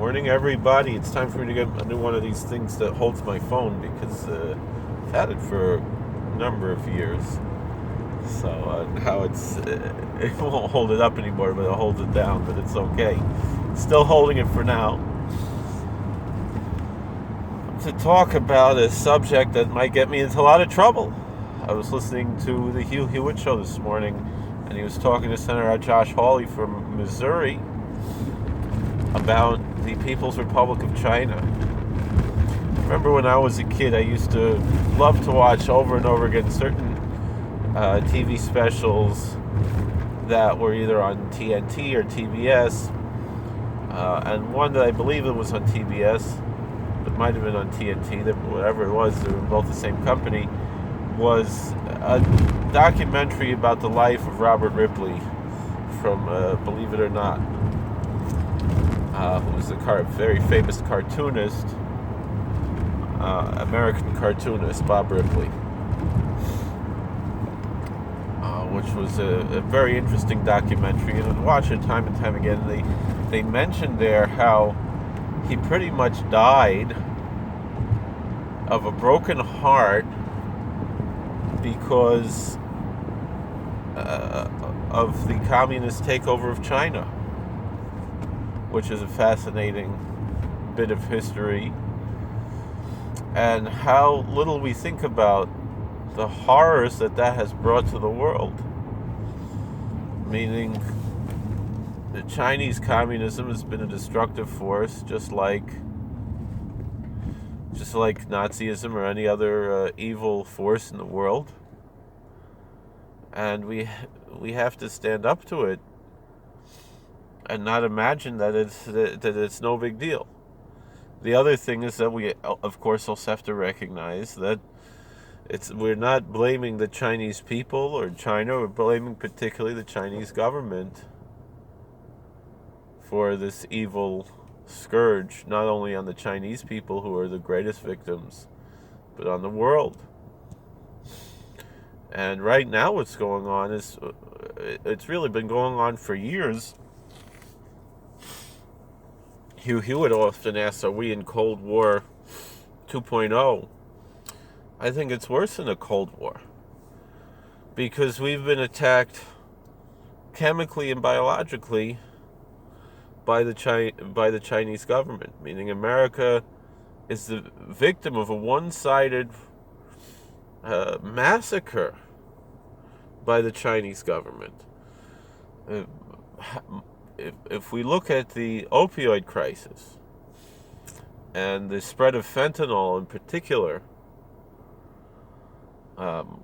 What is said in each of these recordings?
Morning, everybody. It's time for me to get a new one of these things that holds my phone because I've had it for a number of years. So now it won't hold it up anymore, but it holds it down. But it's okay. Still holding it for now. To talk about a subject that might get me into a lot of trouble. I was listening to the Hugh Hewitt show this morning, and he was talking to Senator Josh Hawley from Missouri about the People's Republic of China. Remember when I was a kid, I used to love to watch over and over again certain TV specials that were either on TNT or TBS, and one that I believe it was on TBS, it might have been on TNT, whatever it was, they were both the same company, was a documentary about the life of Robert Ripley from Believe It or Not, who was a very famous cartoonist, American cartoonist, Bob Ripley, which was a very interesting documentary, and I watched it time and time again. They mentioned there how he pretty much died of a broken heart because of the communist takeover of China, which is a fascinating bit of history, and how little we think about the horrors that has brought to the world. Meaning, the Chinese communism has been a destructive force, just like Nazism or any other evil force in the world, and we have to stand up to it and not imagine that it's no big deal. The other thing is that we, of course, also have to recognize that we're not blaming the Chinese people or China. We're blaming particularly the Chinese government for this evil scourge, not only on the Chinese people, who are the greatest victims, but on the world. And right now what's going on is, it's really been going on for years. Hugh Hewitt often asks, are we in Cold War 2.0? I think it's worse than a Cold War, because we've been attacked chemically and biologically by the Chinese government, meaning America is the victim of a one-sided massacre by the Chinese government. If we look at the opioid crisis and the spread of fentanyl in particular, and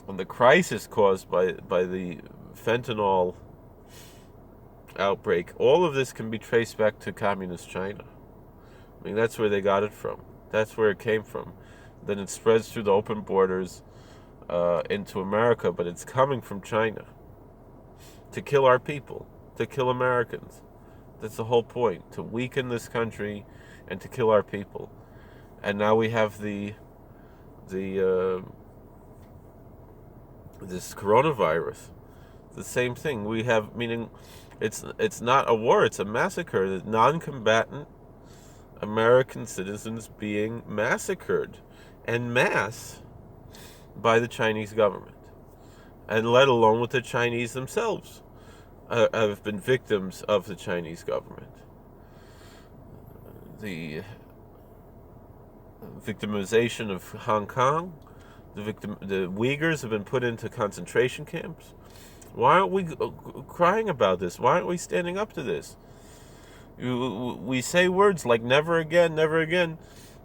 the crisis caused by the fentanyl outbreak, all of this can be traced back to communist China. I mean, that's where they got it from. That's where it came from. Then it spreads through the open borders into America, but it's coming from China to kill our people, to kill Americans. That's the whole point, to weaken this country and to kill our people. And now we have this coronavirus. The same thing. We have, meaning it's not a war, it's a massacre. The non-combatant American citizens being massacred en masse by the Chinese government, and let alone with the Chinese themselves have been victims of the Chinese government. The victimization of Hong Kong, the Uyghurs have been put into concentration camps. Why aren't we crying about this? Why aren't we standing up to this? We say words like never again, never again.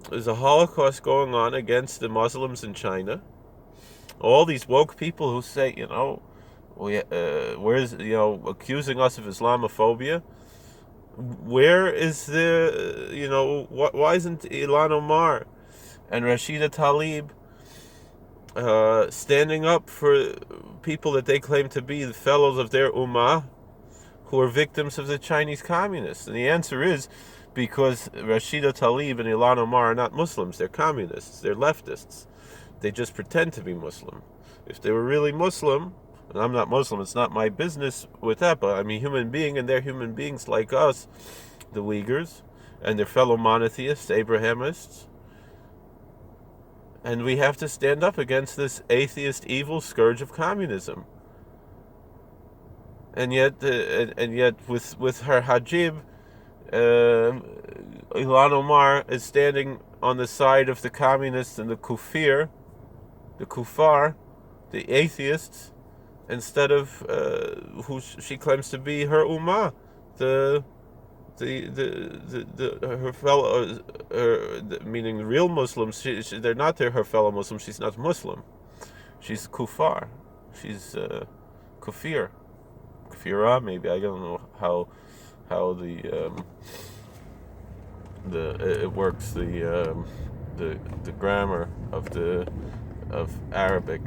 There's a Holocaust going on against the Muslims in China. All these woke people who say, where's, accusing us of Islamophobia. Where is why isn't Ilhan Omar and Rashida Tlaib standing up for people that they claim to be the fellows of their ummah, who are victims of the Chinese communists? And the answer is because Rashida Tlaib and Ilhan Omar are not Muslims. They're communists. They're leftists. They just pretend to be Muslim. If they were really Muslim, and I'm not Muslim, it's not my business with that, but I'm a human being, and they're human beings like us, the Uyghurs and their fellow monotheists, Abrahamists. And we have to stand up against this atheist evil scourge of communism. And yet with her hajib, Ilhan Omar is standing on the side of the communists and the kuffar, the atheists, instead of who she claims to be her ummah, her fellow, meaning the real Muslims. They're not her fellow Muslims. She's not Muslim. She's kuffar. She's kufir, kufira. Maybe, I don't know how it works, the grammar of Arabic.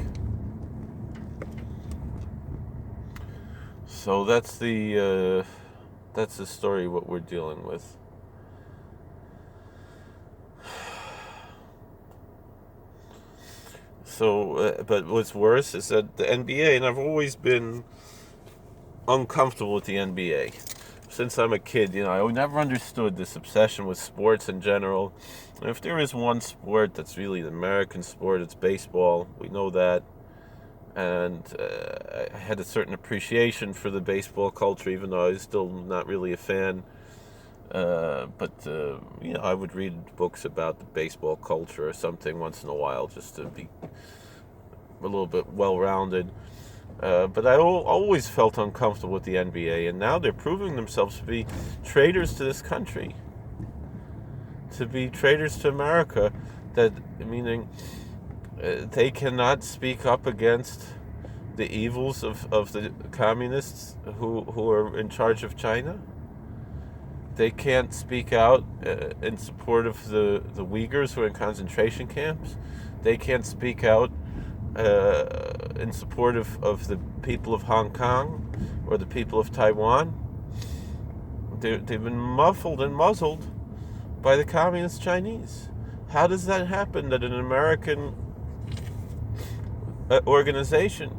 So that's the story what we're dealing with. So, but what's worse is that the NBA, and I've always been uncomfortable with the NBA. Since I'm a kid, I never understood this obsession with sports in general. And if there is one sport that's really the American sport, it's baseball. We know that. And I had a certain appreciation for the baseball culture, even though I was still not really a fan. But I would read books about the baseball culture or something once in a while, just to be a little bit well-rounded. But I always felt uncomfortable with the NBA, and now they're proving themselves to be traitors to this country, to be traitors to America. Meaning they cannot speak up against the evils of the communists who are in charge of China. They can't speak out in support of the Uyghurs who are in concentration camps. They can't speak out in support of the people of Hong Kong or the people of Taiwan. They've been muffled and muzzled by the communist Chinese. How does that happen that an American organization,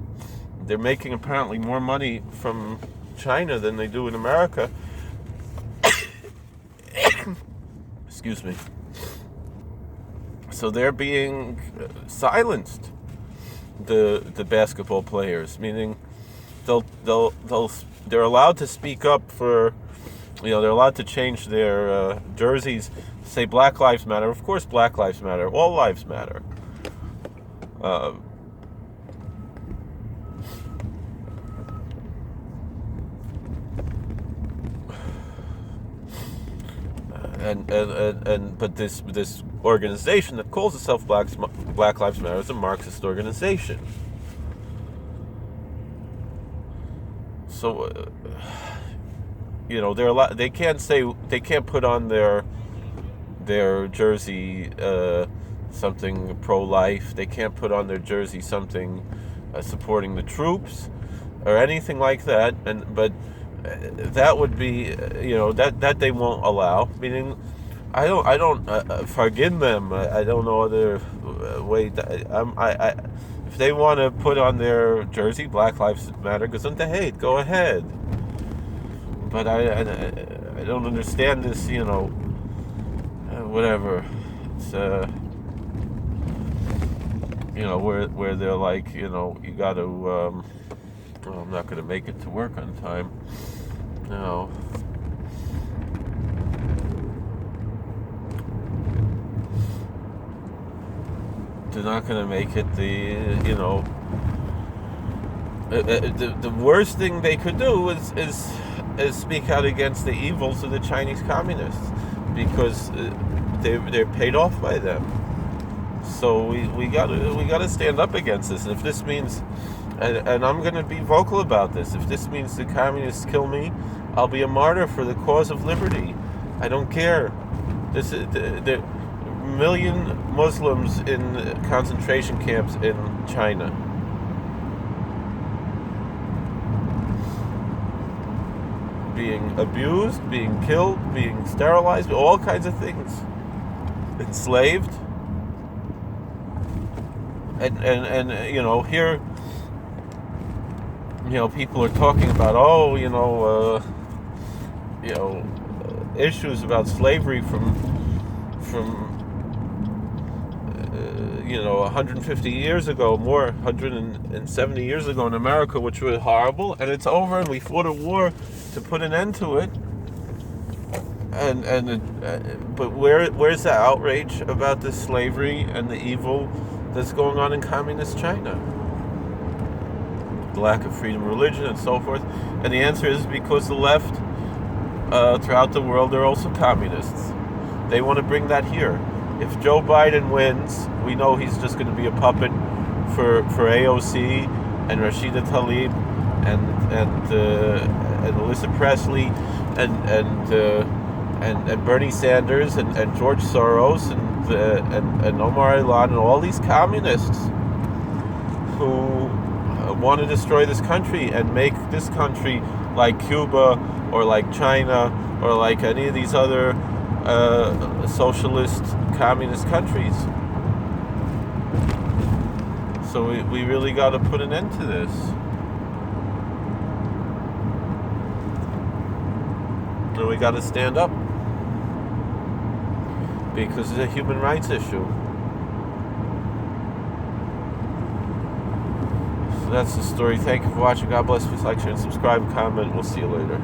they're making apparently more money from China than they do in America? Excuse me. So they're being silenced, the basketball players, meaning they're allowed to speak up for, they're allowed to change their jerseys, say Black Lives Matter. Of course, Black Lives Matter. All lives matter. But this organization that calls itself Black Lives Matter is a Marxist organization. So they can't put on their jersey something pro-life. They can't put on their jersey something supporting the troops or anything like that. But that would be, that they won't allow. Meaning, I don't forgive them. I don't know other way. If they want to put on their jersey Black Lives Matter, gesundheit hate, go ahead. But I don't understand this. Whatever. It's where they're like, you got to. I'm not going to make it to work on time. No. They're not going to make it. The worst thing they could do is speak out against the evils of the Chinese communists, because they're paid off by them. So we got to stand up against this. And if this means, and I'm going to be vocal about this, if this means the communists kill me, I'll be a martyr for the cause of liberty. I don't care. This is the million Muslims in concentration camps in China. Being abused, being killed, being sterilized, all kinds of things. Enslaved. And here, people are talking about, issues about slavery from 150 years ago, more 170 years ago in America, which was horrible, and it's over, and we fought a war to put an end to it. But where's the outrage about this slavery and the evil that's going on in communist China? The lack of freedom of religion and so forth. And the answer is because the left throughout the world are also communists. They want to bring that here. If Joe Biden wins, we know he's just going to be a puppet for AOC and Rashida Tlaib and Alyssa Presley and Bernie Sanders and George Soros and Omar Ilan and all these communists who want to destroy this country and make this country like Cuba or like China or like any of these other socialist communist countries. So we really got to put an end to this. And we got to stand up because it's a human rights issue. So that's the story. Thank you for watching. God bless. Please like, share, and subscribe, comment. We'll see you later.